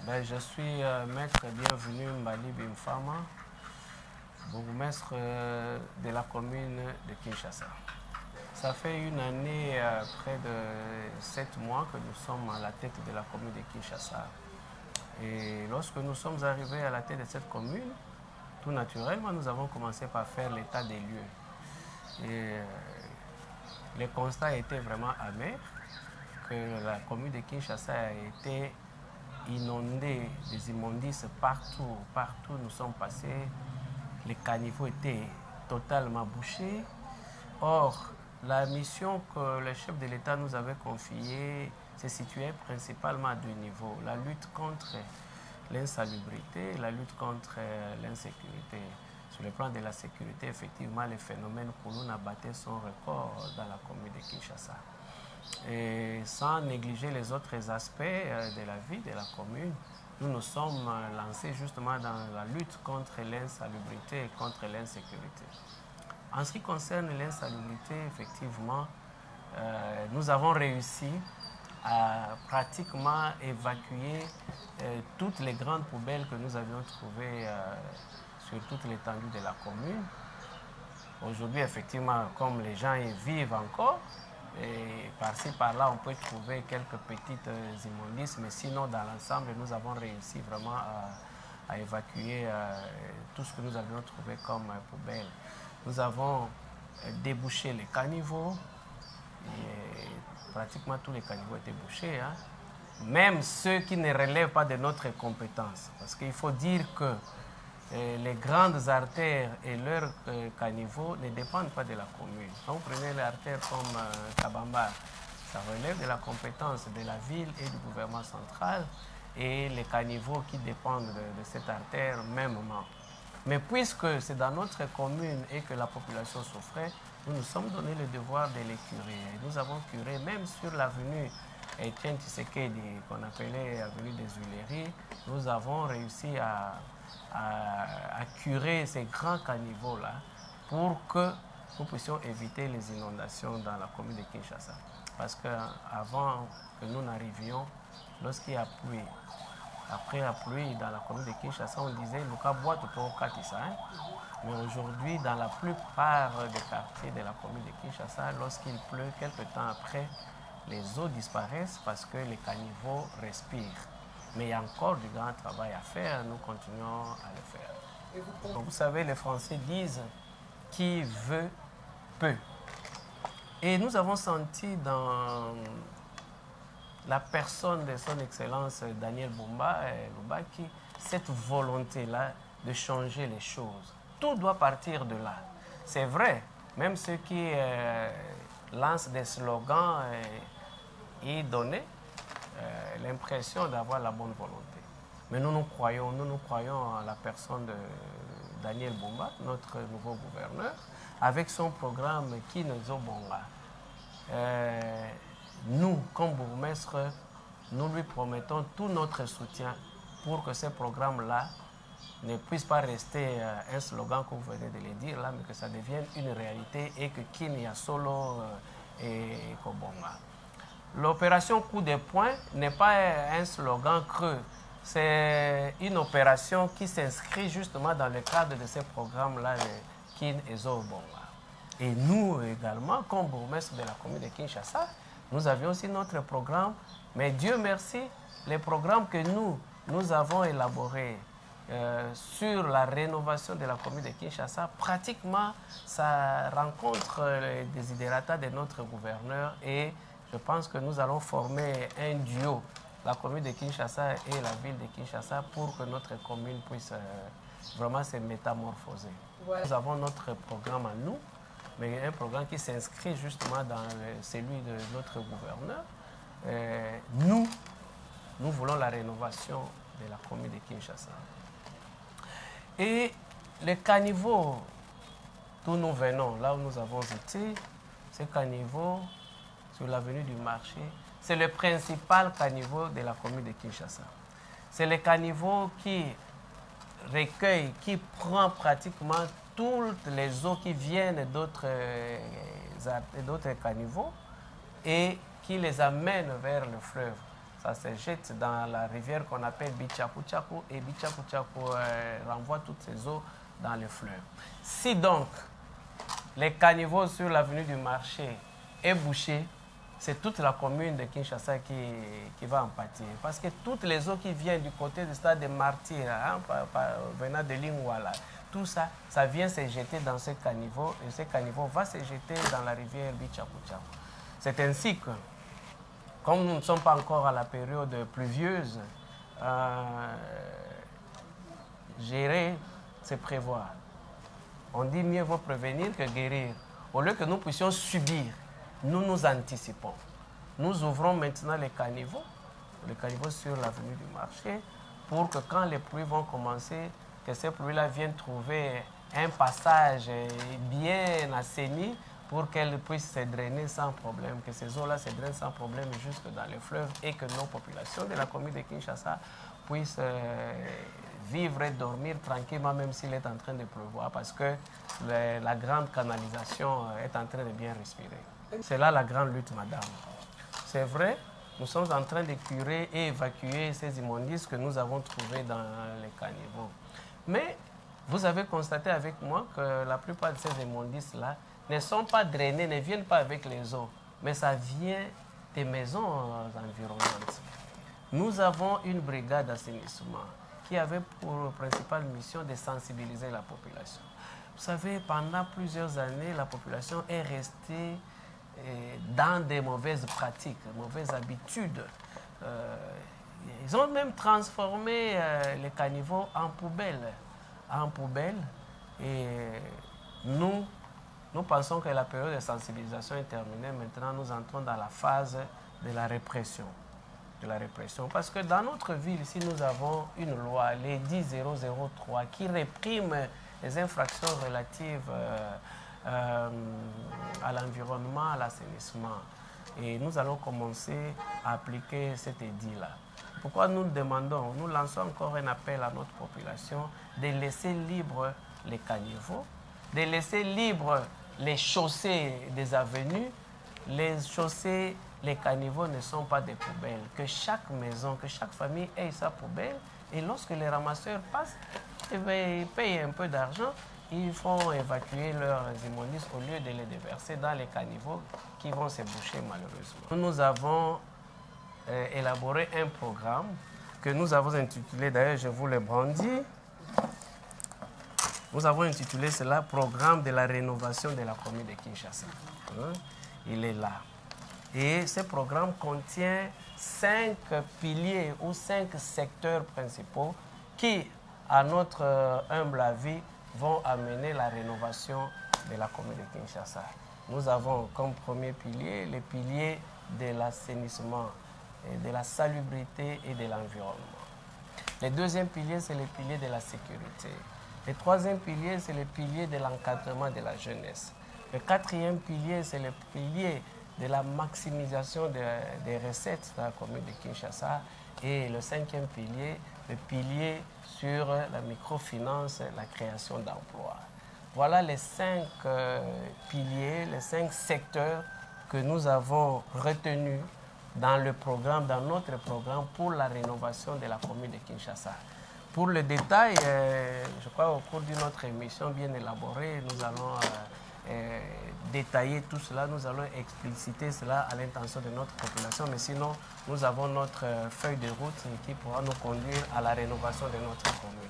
Ben, je suis maître bienvenu Mbali Bimfama, bourgmestre de la commune de Kinshasa. Ça fait une année, près de 7 mois que nous sommes à la tête de la commune de Kinshasa. Et lorsque nous sommes arrivés à la tête de cette commune, tout naturellement, nous avons commencé par faire l'état des lieux. Et le constat était vraiment amer, que la commune de Kinshasa a été inondée des immondices partout. Partout où nous sommes passés, les caniveaux étaient totalement bouchés. Or, la mission que le chef de l'État nous avait confiée se situait principalement à deux niveaux. La lutte contre l'insalubrité, la lutte contre l'insécurité. Sur le plan de la sécurité, effectivement, le phénomène Kouloune a battu son record dans la commune de Kinshasa. Et sans négliger les autres aspects de la vie de la commune, nous nous sommes lancés justement dans la lutte contre l'insalubrité et contre l'insécurité. En ce qui concerne l'insalubrité, effectivement, nous avons réussi à pratiquement évacuer toutes les grandes poubelles que nous avions trouvées sur toute l'étendue de la commune. Aujourd'hui, effectivement, comme les gens y vivent encore, et par-ci, par-là, on peut trouver quelques petites immondices, mais sinon, dans l'ensemble, nous avons réussi vraiment à évacuer tout ce que nous avions trouvé comme poubelle. Nous avons débouché les caniveaux, et pratiquement tous les caniveaux étaient bouchés, hein. Même ceux qui ne relèvent pas de notre compétence, parce qu'il faut dire que les grandes artères et leurs caniveaux ne dépendent pas de la commune. Quand vous prenez les artères comme Kabamba, ça relève de la compétence de la ville et du gouvernement central, et les caniveaux qui dépendent de cette artère mêmement. Mais puisque c'est dans notre commune et que la population souffrait, nous nous sommes donné le devoir de les curer. Nous avons curé même sur l'avenue Etienne Tshisekedi, qu'on appelait avenue des Huileries. Nous avons réussi à curer ces grands caniveaux-là pour que nous puissions éviter les inondations dans la commune de Kinshasa. Parce qu'avant que nous n'arrivions, lorsqu'il y a plu, après la pluie dans la commune de Kinshasa, on disait Luka boit pour Katissa. Mais aujourd'hui, dans la plupart des quartiers de la commune de Kinshasa, lorsqu'il pleut, quelque temps après, les eaux disparaissent parce que les caniveaux respirent. Mais il y a encore du grand travail à faire, nous continuons à le faire. Vous savez, les Français disent « qui veut, peut ». Et nous avons senti dans la personne de son Excellence Daniel Lubaki cette volonté-là de changer les choses. Tout doit partir de là. C'est vrai, même ceux qui lancent des slogans y donnaient l'impression d'avoir la bonne volonté. Mais nous croyons en la personne de Daniel Bumba, notre nouveau gouverneur, avec son programme Kinezo Bonga. Nous, comme bourgmestre, nous lui promettons tout notre soutien pour que ce programme-là ne puisse pas rester un slogan que vous venez de le dire là, mais que ça devienne une réalité et que Kinia Solo et Kobonga. L'opération coup de poing n'est pas un slogan creux, c'est une opération qui s'inscrit justement dans le cadre de ce programme-là, Kin et Zobonga. Et nous également, comme bourgmestre de la commune de Kinshasa, nous avions aussi notre programme, mais Dieu merci, les programmes que nous avons élaborés sur la rénovation de la commune de Kinshasa, pratiquement, ça rencontre les desiderata de notre gouverneur et je pense que nous allons former un duo, la commune de Kinshasa et la ville de Kinshasa, pour que notre commune puisse vraiment se métamorphoser. Ouais. Nous avons notre programme à nous, mais un programme qui s'inscrit justement dans celui de notre gouverneur. Nous voulons la rénovation de la commune de Kinshasa. Et les caniveaux d'où nous venons, là où nous avons été, ces caniveaux sur l'avenue du marché, c'est le principal caniveau de la commune de Kinshasa. C'est le caniveau qui recueille, qui prend pratiquement toutes les eaux qui viennent d'autres caniveaux et qui les amène vers le fleuve. ça se jette dans la rivière qu'on appelle Bichakuchaku et Bichakuchaku renvoie toutes ces eaux dans le fleuve. Si donc les caniveaux sur l'avenue du Marché est bouché, c'est toute la commune de Kinshasa qui va en pâtir. Parce que toutes les eaux qui viennent du côté du stade des Martyrs, hein, venant de Lingwala, tout ça, ça vient se jeter dans ce caniveau et ce caniveau va se jeter dans la rivière Bichakuchaku. C'est ainsi que, comme nous ne sommes pas encore à la période pluvieuse, gérer, c'est prévoir. On dit mieux vaut prévenir que guérir. Au lieu que nous puissions subir, nous nous anticipons. Nous ouvrons maintenant les caniveaux sur l'avenue du Marché, pour que quand les pluies vont commencer, que ces pluies-là viennent trouver un passage bien assaini pour qu'elles puissent se drainer sans problème, que ces eaux-là se drainent sans problème jusque dans les fleuves et que nos populations de la commune de Kinshasa puissent vivre et dormir tranquillement même s'il est en train de pleuvoir parce que la grande canalisation est en train de bien respirer. C'est là la grande lutte, madame. C'est vrai, nous sommes en train de curer et évacuer ces immondices que nous avons trouvés dans les caniveaux. Mais vous avez constaté avec moi que la plupart de ces immondices-là ne sont pas drainés, ne viennent pas avec les eaux, mais ça vient des maisons environnantes. Nous avons une brigade d'assainissement qui avait pour principale mission de sensibiliser la population. Vous savez, pendant plusieurs années, la population est restée dans des mauvaises pratiques, mauvaises habitudes. Ils ont même transformé les caniveaux en poubelles. Et nous pensons que la période de sensibilisation est terminée. Maintenant, nous entrons dans la phase de la répression. Parce que dans notre ville, ici, nous avons une loi, les 10003, qui réprime les infractions relatives à l'environnement, à l'assainissement. Et nous allons commencer à appliquer cet édit-là. Pourquoi nous demandons, nous lançons encore un appel à notre population de laisser libre les caniveaux, de laisser libre les chaussées des avenues. Les chaussées, les caniveaux ne sont pas des poubelles. Que chaque maison, que chaque famille ait sa poubelle. Et lorsque les ramasseurs passent, ils payent un peu d'argent, ils font évacuer leurs immondices au lieu de les déverser dans les caniveaux qui vont se boucher malheureusement. Nous avons élaboré un programme que nous avons intitulé, d'ailleurs je vous le brandis, nous avons intitulé cela « Programme de la rénovation de la commune de Kinshasa ». Il est là. Et ce programme contient 5 piliers ou 5 secteurs principaux qui, à notre humble avis, vont amener la rénovation de la commune de Kinshasa. Nous avons comme premier pilier les piliers de l'assainissement, de la salubrité et de l'environnement. Le deuxième pilier, c'est le pilier de la sécurité. Le troisième pilier, c'est le pilier de l'encadrement de la jeunesse. Le quatrième pilier, c'est le pilier de la maximisation des recettes de la commune de Kinshasa. Et le cinquième pilier, le pilier sur la microfinance, la création d'emplois. Voilà les 5 piliers, les 5 secteurs que nous avons retenus dans notre programme pour la rénovation de la commune de Kinshasa. Pour le détail, je crois au cours d'une autre émission bien élaborée, nous allons détailler tout cela, nous allons expliciter cela à l'intention de notre population, mais sinon, nous avons notre feuille de route qui pourra nous conduire à la rénovation de notre commune.